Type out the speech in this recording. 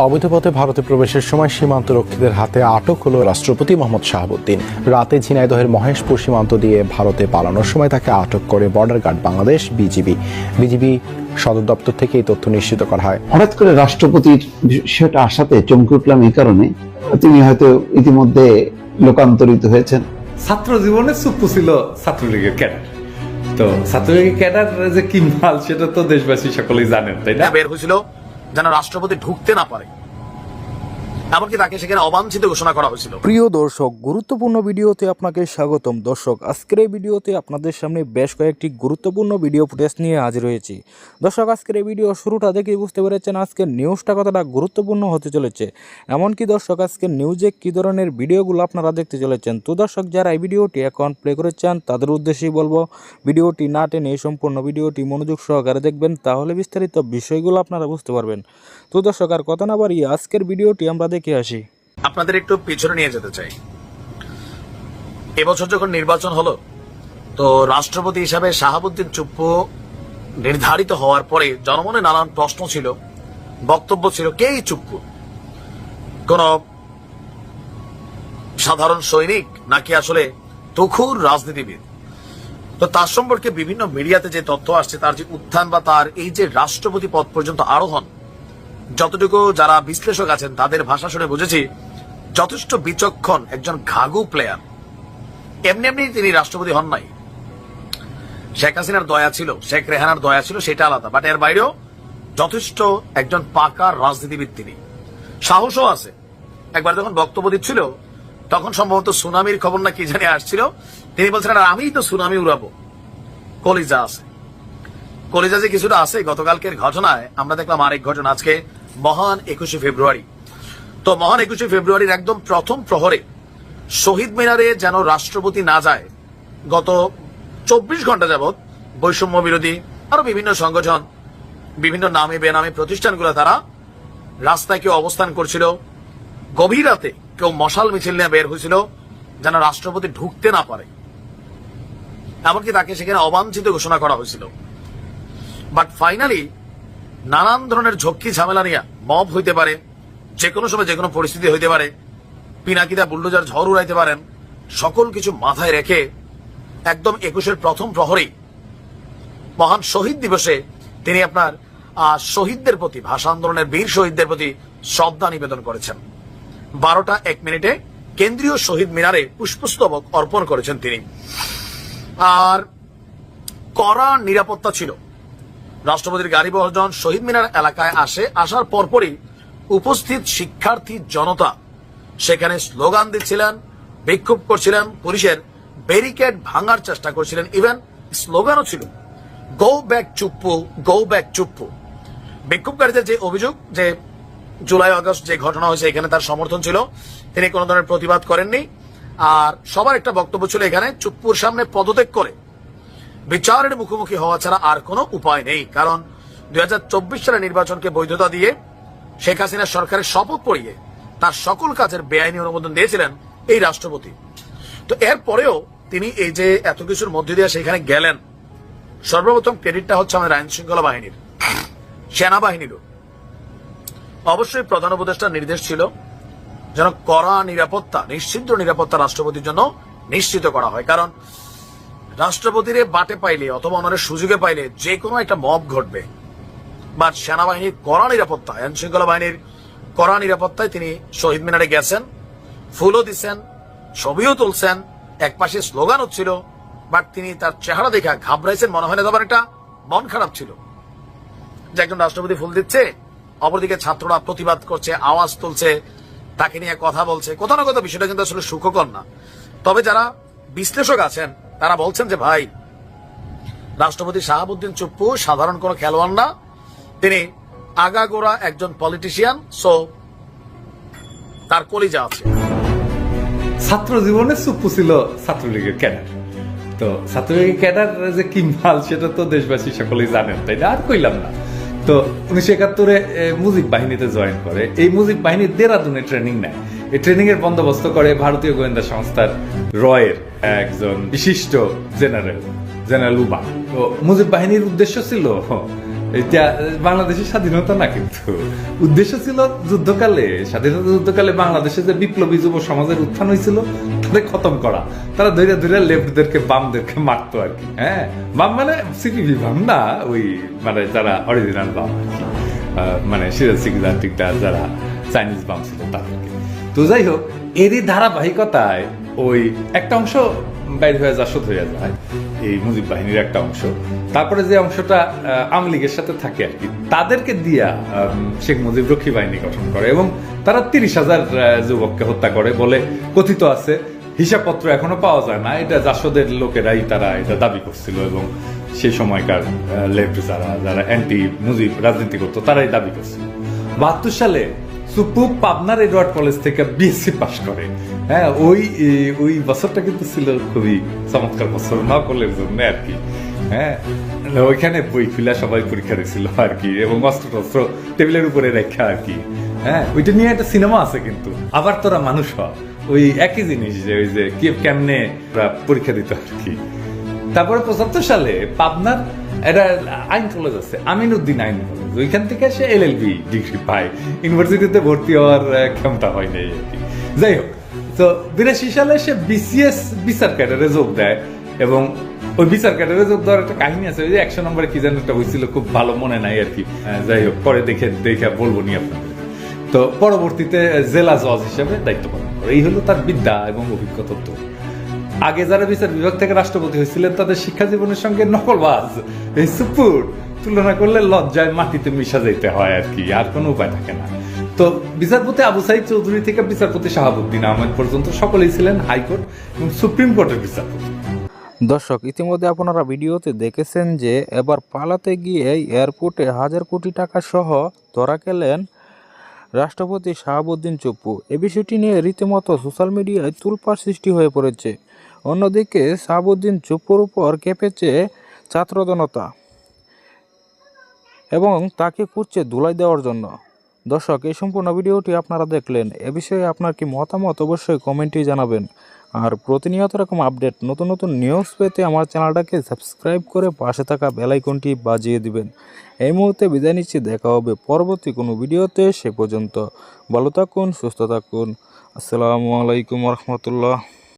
অবৈধ পথে ভারতে প্রবেশের সময় সীমান্ত রক্ষীদের হাতে আটক হলো রাষ্ট্রপতি মোহাম্মদ শাহাবুদ্দিন। রাতে ঝিনাইদহের মহেশপুর সীমান্ত দিয়ে ভারতে পালানোর সময় তাকে আটক করে বর্ডার গার্ড বাংলাদেশ বিজিবি সদর দপ্তর থেকে এই তথ্য নিশ্চিত করা হয়। হঠাৎ করে রাষ্ট্রপতির বিষয়টা আসাতে চমকে উঠলাম এই কারণে, তিনি হয়তো ইতিমধ্যে লোকান্তরিত হয়েছেন। ছাত্র জীবনে চুপ্পু ছিল ছাত্রলীগের ক্যাডার। তো ছাত্রলীগের ক্যাডার যে কি মাল সেটা তো দেশবাসী সকলেই জানেন, তাই না? বের হয়েছিল যেন রাষ্ট্রপতি ঢুকতে না পারে, এমনকি তাকে সেখানে অবাঞ্ছিত ঘোষণা করা হয়েছিল। প্রিয় দর্শক, গুরুত্বপূর্ণ ভিডিওতে আপনাকে স্বাগতম। দর্শক, আজকের এই ভিডিওতে আপনাদের সামনে বেশ কয়েকটি গুরুত্বপূর্ণ ভিডিও ফুটেজ নিয়ে হাজির হয়েছি। দর্শক, আজকের এই ভিডিও শুরুটা দেখেই বুঝতে পেরেছেন আজকের নিউজটা কতটা গুরুত্বপূর্ণ হতে চলেছে। এমনকি দর্শক, আজকের নিউজে কী ধরনের ভিডিওগুলো আপনারা দেখতে চলেছেন। তো দর্শক, যারা এই ভিডিওটি এখন প্লে করেছেন তাদের উদ্দেশ্যেই বলবো, ভিডিওটি না টেনে সম্পূর্ণ ভিডিওটি মনোযোগ সহকারে দেখবেন, তাহলে বিস্তারিত বিষয়গুলো আপনারা বুঝতে পারবেন। তো দর্শক, আর কথা না বাড়িয়ে আজকের ভিডিওটি আমরা দেখে আসি। আপনাদের একটু পিছনে নিয়ে যেতে চাই। এবছর যখন নির্বাচন হলো, তো রাষ্ট্রপতি হিসাবে শাহাবুদ্দিন চুপ্পু নির্ধারিত হওয়ার পরে জনমনে নানান প্রশ্ন ছিল, বক্তব্য ছিল, কেই চুপ্পু কোন সাধারণ সৈনিক নাকি আসলে তুখুর রাজনীতিবিদ। তো তার সম্পর্কে বিভিন্ন মিডিয়াতে যে তথ্য আসছে, তার যে উত্থান বা তার এই যে রাষ্ট্রপতি পদ পর্যন্ত আরোহণ, যতটুকু যারা বিশ্লেষক আছেন তাদের ভাষা শুনে বুঝেছি যথেষ্ট বিচক্ষণ একজন ঘাগু প্লেয়ার। এমনি এমনি তিনি রাষ্ট্রপতি হন নাই। শেখ হাসিনার দয়া ছিল, শেখ রেহানার দয়া ছিল, সেটা আলাদা, বাট এর বাইরেও যথেষ্ট একজন পাকা রাজনীতিবিদ তিনি। সাহসও আছে। একবার যখন বক্তব্য দিচ্ছিল তখন সম্ভবত সুনামির খবর না কি জানি আসছিল, তিনি বলছেন আমিই তো সুনামি উড়াবো। কলিজা আছে, কলিজা যে কিছুটা আছে। গতকালকের ঘটনায় আমরা দেখলাম আরেক ঘটনা, আজকে মহান 21শে ফেব্রুয়ারি। তো মহান 21শে ফেব্রুয়ারির একদম প্রথম প্রহরে শহীদ মিনারে যেন রাষ্ট্রপতি না যায়, গত 24 ঘন্টা যাবৎ বৈষম্য বিরোধী আরো বিভিন্ন সংগঠন, বিভিন্ন নামে বেনামে প্রতিষ্ঠানগুলো তারা রাস্তায় কেউ অবস্থান করছিল, গভীর রাতে কেউ মশাল মিছিল নিয়ে বের হয়েছিল যেন রাষ্ট্রপতি ঢুকতে না পারে, এমনকি তাকে সেখানে অবাঞ্ছিত ঘোষণা করা হয়েছিল। বাট ফাইনালি নানান ধরনের ঝক্কি ঝামেলা নিয়ে মব হইতে পারে, যে কোনো সময় যে কোনো পরিস্থিতি হইতে পারে, পিনাকিদা বুলডোজার ঝড় উড়াইতে পারেন, সকল কিছু মাথায় রেখে একদম 21-এর প্রথম প্রহরেই মহান শহীদ দিবসে তিনি আপনার শহীদদের প্রতি, ভাষা আন্দোলনের বীর শহীদদের প্রতি শ্রদ্ধা নিবেদন করেছেন। 12টা 1 মিনিটে কেন্দ্রীয় শহীদ মিনারে পুষ্পস্তবক অর্পণ করেছেন তিনি। আর কড়া নিরাপত্তা ছিল। রাষ্ট্রপতির গাড়ি বহন শহীদ মিনার এলাকায় আসার পরপরই উপস্থিত শিক্ষার্থী জনতা সেখানে স্লোগান দিচ্ছিলেন, বিক্ষোভ করছিলেন, পুলিশের ব্যারিকেড ভাঙার চেষ্টা করছিলেন, ইভেন স্লোগানও ছিল, go back Chuppu, go back Chuppu. বিক্ষোভকারীদের যে অভিযোগ যে জুলাই আগস্ট যে ঘটনা হয়েছে এখানে তার সমর্থন ছিল, তিনি কোনো ধরনের প্রতিবাদ করেননি। আর সবার একটা বক্তব্য ছিল, এখানে চুপ্পুর সামনে পদত্যাগ করে বিচারের মুখোমুখি হওয়া ছাড়া আর কোনো উপায় নেই। কারণ 2024 সালের নির্বাচনকে বৈধতা দিয়ে শেখ হাসিনা সরকারের শপথ পড়িয়ে তার সকল কাজের বেআইনি অনুমোদন দিয়েছিলেন এই রাষ্ট্রপতি। তো এরপরেও তিনি এই যে এত কিছুর মধ্যে দিয়ে সেখানে গেলেন, সর্বপ্রথম ক্রেডিটটা হচ্ছে আমাদের আইন শৃঙ্খলা বাহিনীর, সেনাবাহিনীরও। অবশ্যই প্রধান উপদেষ্টার নির্দেশ ছিল যেন কড়া নিরাপত্তা, নিশ্চিত নিরাপত্তা রাষ্ট্রপতির জন্য নিশ্চিত করা হয়। কারণ রাষ্ট্রপতির বাটে পাইলে অথবা ওনার সুযোগে পাইলে যে কোনো একটা মব ঘটবে। বাট সেনাবাহিনীর কড়া নিরাপত্তা, আইন শৃঙ্খলা বাহিনীর কড়া নিরাপত্তায় তিনি শহীদ মিনারে গেছেন, ফুলও দিচ্ছেন, ছবিও তুলছেন, এক পাশে স্লোগান হচ্ছিল। বাট তিনি তার চেহারা দেখা ঘাবড়াইছেন, মনে হয় না তার একটা মন খারাপ ছিল যে একজন রাষ্ট্রপতি ফুল দিচ্ছে, অপরদিকে ছাত্ররা প্রতিবাদ করছে, আওয়াজ তুলছে, তাকে নিয়ে কথা বলছে। কোথাও না কোথাও বিষয়টা কিন্তু আসলে সুখকর না। তবে যারা বিশ্লেষক আছেন তারা বলছেন যে ভাই, রাষ্ট্রপতি শাহাবুদ্দিন চুপ্পু সাধারণ কোন খেলোয়াড় না, তিনি আগাগোড়া একজন পলিটিশিয়ান, সো তার কলিজা আছে। ছাত্র জীবনে চুপ্পু ছিল ছাত্রলীগের ক্যাডার। তো ছাত্রলীগের ক্যাডার যে কি মাল সেটা তো দেশবাসী সকলেই জানেন, তাই না? আর কইলাম না। তো 1971-এ মুজিব বাহিনীতে জয়েন করে। এই মুজিব বাহিনীর দেরাদুনে ট্রেনিং নেয়। এই ট্রেনিং এর বন্দোবস্ত করে ভারতীয় গোয়েন্দা সংস্থার রয়ের একজন বিশিষ্ট জেনারেল উবা। তো মুজিব বাহিনীর উদ্দেশ্য ছিল এটা বাংলাদেশের স্বাধীনতা না, কিন্তু উদ্দেশ্য ছিল যুদ্ধকালে, স্বাধীনতা যুদ্ধকালে বাংলাদেশে যে বিপ্লবী যুব সমাজের উত্থান হয়েছিল তাদের খতম করা। তারা ধরে ধরে লেফটদেরকে বামদেরকে মারতো আর কি। হ্যাঁ, বাম মানে সিপিবি বাম না, ওই মানে যারা অরিজিনাল বাম আর কি, মানে সিরাজ সিকদার টিকদার যারা চাইনিজ বাম ছিল তাদেরকে। তো যাই হোক, এরই ধারাবাহিকতায় ওই একটা অংশ বাইর হয়ে যা শোধ হয়ে যায়, এই মুজিব বাহিনীর একটা অংশ। তারপরে যে অংশটা আওয়ামী লীগের সাথে থাকে আর কি, তাদেরকে দিয়া শেখ মুজিব রক্ষী বাহিনী গঠন করে এবং তারা 30,000 যুবককে হত্যা করে বলে কথিত আছে। হিসাবপত্র এখনো পাওয়া যায় না, এটা জাসদের লোকেরাই তারা এটা দাবি করছিল এবং সেই সময়কার লেফট যারা যারা অ্যান্টি মুজিব রাজনীতি করতো তারাই দাবি করছিল। 72 সালে সুপু পাবনার এডওয়ার্ড কলেজ থেকে বিএসসি পাশ করে। হ্যাঁ, ওই বছরটা কিন্তু ছিল খুবই চমৎকার বছর নকলের জন্য আর কি। হ্যাঁ, ওইখানে বই খুলে সবাই পরীক্ষা দিয়েছিল আর কি, এবং অস্ত্র টস্ত্র টেবিলের উপরে রেখা আর কি। হ্যাঁ, ওইটা নিয়ে একটা সিনেমা আছে কিন্তু। আবার তোরা মানুষ হ, ওই একই জিনিস, যে ওই যে কেমনে পরীক্ষা দিত আর কি। তারপরে 75 সালে পাবনার একটা আইন কলেজ আছে, আমিনউদ্দিন আইন কলেজ, ওইখান থেকে সে এলএলবি ডিগ্রি পায়। ইউনিভার্সিটিতে ভর্তি হওয়ার ক্ষমতা হয় নাই আর কি। যাই হোক, তো 82 সালে সে বিসিএস বিচার ক্যাডারে যোগ দেয় এবং ওই বিচার ক্যাডারে যোগ দেওয়ার একটা কাহিনী আছে, ওই যে 100 নম্বরে কি যেন একটা হয়েছিল, খুব ভালো মনে নাই আর কি। যাই হোক, পরে দেখে বলবো নি আপনাদের। তো পরবর্তীতে জেলা জজ হিসেবে দায়িত্ব পালন করে। এই হলো তার বিদ্যা এবং অভিজ্ঞতা। তো আগে যারা বিচার বিভাগ থেকে রাষ্ট্রপতি হয়েছিলেন তাদের শিক্ষা জীবনের সঙ্গে নকলবাজ এই সুপুর তুলনা করলে লজ্জায় মাটিতে মিশা যেতে হয় আর কি, আর কোনো উপায় থাকে না। তো বিচারপতি আবু সাইদ চৌধুরী থেকে বিচারপতি শাহাবুদ্দিন আহমেদ পর্যন্ত সকলেই ছিলেন হাইকোর্ট এবং সুপ্রিম কোর্টের বিচারপতি। দর্শক, ইতিমধ্যে আপনারা ভিডিওতে দেখেছেন যে এবার পালাতে গিয়ে এয়ারপোর্টে 1000 কোটি টাকা সহ ধরা খেলেন রাষ্ট্রপতি শাহাবুদ্দিন চুপ্পু। এ বিষয়টি নিয়ে রীতিমতো সোশ্যাল মিডিয়ায় তোলপাড় সৃষ্টি হয়ে পড়েছে। অন্যদিকে শাহাবুদ্দিন চুপ্পুর উপর কেঁপেছে ছাত্র জনতা এবং তাকে খুঁজছে ধুলাই দেওয়ার জন্য। দর্শক, এই সম্পূর্ণ ভিডিওটি আপনারা দেখলেন, এ বিষয়ে আপনার কি মতামত অবশ্যই কমেন্টে জানাবেন। আর প্রতিনিয়ত এরকম আপডেট নতুন নতুন নিউজ পেতে আমার চ্যানেলটাকে সাবস্ক্রাইব করে পাশে থাকা বেল আইকনটি বাজিয়ে দিবেন। এই মুহূর্তে বিদায় নিচ্ছি, দেখা হবে পরবর্তী কোনো ভিডিওতে। সে পর্যন্ত ভালো থাকুন, সুস্থ থাকুন। আসসালামু আলাইকুম রহমতুল্লাহ।